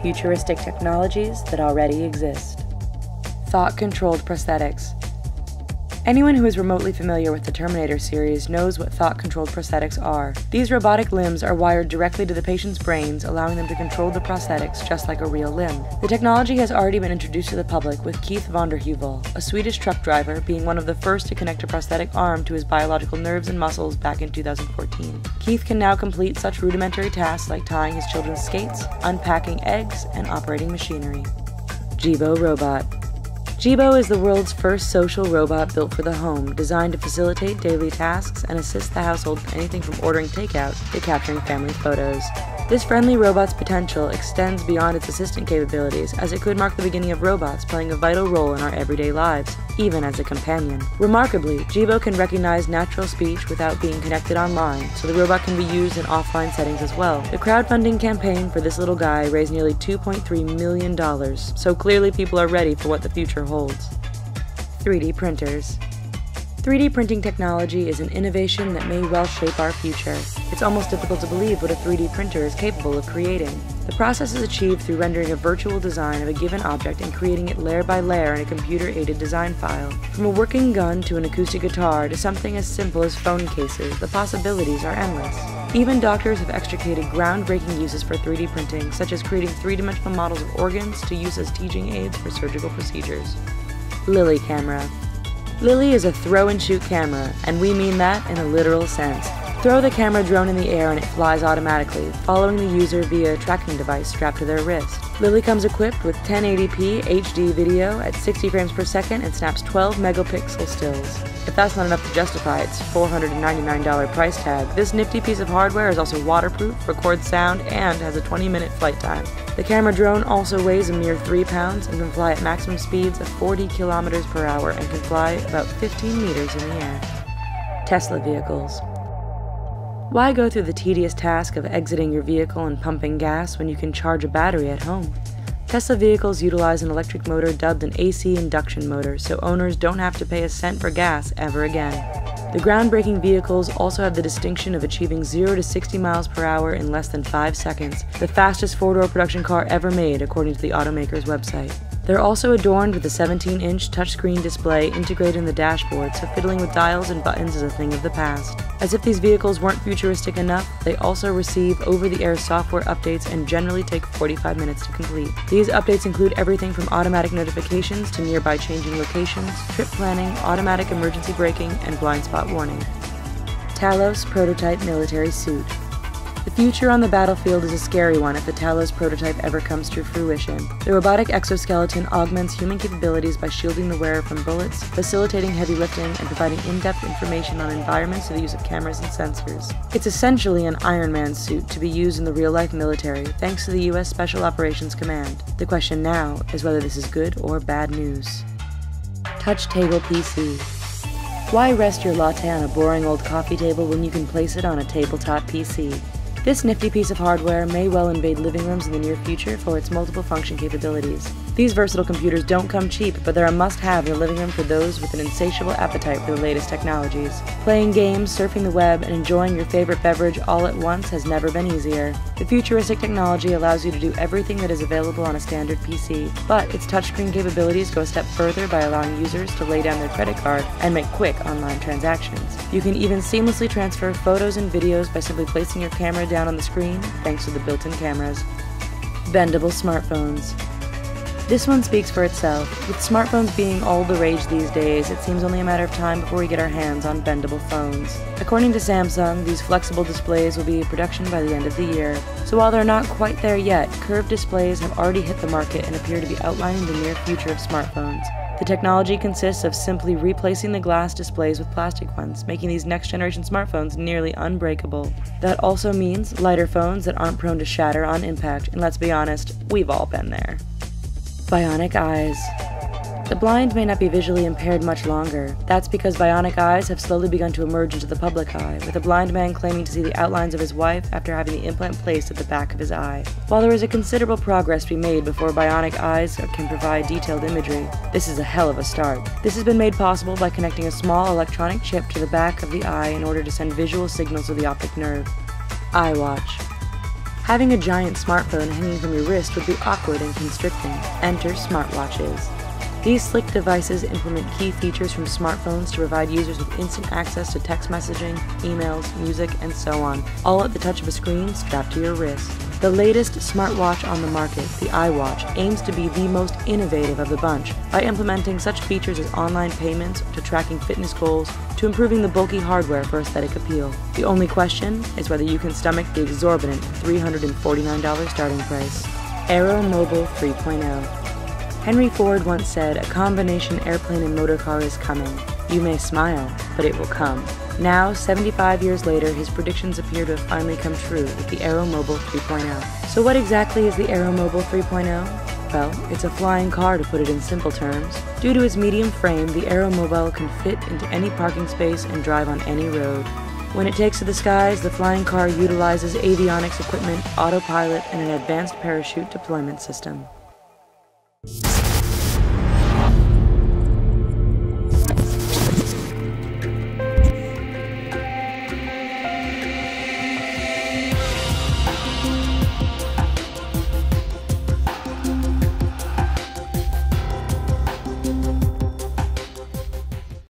futuristic technologies that already exist. Thought-controlled prosthetics. Anyone who is remotely familiar with the Terminator series knows what thought-controlled prosthetics are. These robotic limbs are wired directly to the patient's brains, allowing them to control the prosthetics just like a real limb. The technology has already been introduced to the public, with Keith von der Heuvel, a Swedish truck driver, being one of the first to connect a prosthetic arm to his biological nerves and muscles back in 2014. Keith can now complete such rudimentary tasks like tying his children's skates, unpacking eggs, and operating machinery. Jibo Robot. Jibo is the world's first social robot built for the home, designed to facilitate daily tasks and assist the household with anything from ordering takeout to capturing family photos. This friendly robot's potential extends beyond its assistant capabilities, as it could mark the beginning of robots playing a vital role in our everyday lives, even as a companion. Remarkably, Jibo can recognize natural speech without being connected online, so the robot can be used in offline settings as well. The crowdfunding campaign for this little guy raised nearly $2.3 million, so clearly people are ready for what the future holds. 3D printers. 3D printing technology is an innovation that may well shape our future. It's almost difficult to believe what a 3D printer is capable of creating. The process is achieved through rendering a virtual design of a given object and creating it layer by layer in a computer-aided design file. From a working gun to an acoustic guitar to something as simple as phone cases, the possibilities are endless. Even doctors have extricated groundbreaking uses for 3D printing, such as creating three-dimensional models of organs to use as teaching aids for surgical procedures. Lily camera. Lily is a throw-and-shoot camera, and we mean that in a literal sense. Throw the camera drone in the air and it flies automatically, following the user via a tracking device strapped to their wrist. Lily comes equipped with 1080p HD video at 60 frames per second and snaps 12 megapixel stills. If that's not enough to justify its $499 price tag, this nifty piece of hardware is also waterproof, records sound, and has a 20-minute flight time. The camera drone also weighs a mere 3 pounds and can fly at maximum speeds of 40 kilometers per hour and can fly about 15 meters in the air. Tesla vehicles. Why go through the tedious task of exiting your vehicle and pumping gas when you can charge a battery at home? Tesla vehicles utilize an electric motor dubbed an AC induction motor, so owners don't have to pay a cent for gas ever again. The groundbreaking vehicles also have the distinction of achieving 0 to 60 miles per hour in less than 5 seconds, the fastest four-door production car ever made according to the automaker's website. They're also adorned with a 17-inch touchscreen display integrated in the dashboard, so fiddling with dials and buttons is a thing of the past. As if these vehicles weren't futuristic enough, they also receive over-the-air software updates and generally take 45 minutes to complete. These updates include everything from automatic notifications to nearby changing locations, trip planning, automatic emergency braking, and blind spot warning. Talos Prototype Military Suit. The future on the battlefield is a scary one if the Talos prototype ever comes to fruition. The robotic exoskeleton augments human capabilities by shielding the wearer from bullets, facilitating heavy lifting, and providing in-depth information on environments through the use of cameras and sensors. It's essentially an Iron Man suit to be used in the real-life military, thanks to the U.S. Special Operations Command. The question now is whether this is good or bad news. Touch Table PC. Why rest your latte on a boring old coffee table when you can place it on a tabletop PC? This nifty piece of hardware may well invade living rooms in the near future for its multiple function capabilities. These versatile computers don't come cheap, but they're a must-have in the living room for those with an insatiable appetite for the latest technologies. Playing games, surfing the web, and enjoying your favorite beverage all at once has never been easier. The futuristic technology allows you to do everything that is available on a standard PC, but its touchscreen capabilities go a step further by allowing users to lay down their credit card and make quick online transactions. You can even seamlessly transfer photos and videos by simply placing your camera down on the screen, thanks to the built-in cameras. Bendable smartphones. This one speaks for itself. With smartphones being all the rage these days, it seems only a matter of time before we get our hands on bendable phones. According to Samsung, these flexible displays will be in production by the end of the year. So while they're not quite there yet, curved displays have already hit the market and appear to be outlining the near future of smartphones. The technology consists of simply replacing the glass displays with plastic ones, making these next-generation smartphones nearly unbreakable. That also means lighter phones that aren't prone to shatter on impact, and let's be honest, we've all been there. Bionic eyes. The blind may not be visually impaired much longer. That's because bionic eyes have slowly begun to emerge into the public eye, with a blind man claiming to see the outlines of his wife after having the implant placed at the back of his eye. While there is a considerable progress to be made before bionic eyes can provide detailed imagery, this is a hell of a start. This has been made possible by connecting a small electronic chip to the back of the eye in order to send visual signals to the optic nerve. iWatch. Having a giant smartphone hanging from your wrist would be awkward and constricting. Enter smartwatches. These slick devices implement key features from smartphones to provide users with instant access to text messaging, emails, music, and so on, all at the touch of a screen strapped to your wrist. The latest smartwatch on the market, the iWatch, aims to be the most innovative of the bunch by implementing such features as online payments to tracking fitness goals to improving the bulky hardware for aesthetic appeal. The only question is whether you can stomach the exorbitant $349 starting price. Aero Mobile 3.0. Henry Ford once said, "A combination airplane and motor car is coming. You may smile, but it will come." Now, 75 years later, his predictions appear to have finally come true with the Aero Mobile 3.0. So what exactly is the Aero Mobile 3.0? Well, it's a flying car, to put it in simple terms. Due to its medium frame, the Aero Mobile can fit into any parking space and drive on any road. When it takes to the skies, the flying car utilizes avionics equipment, autopilot, and an advanced parachute deployment system.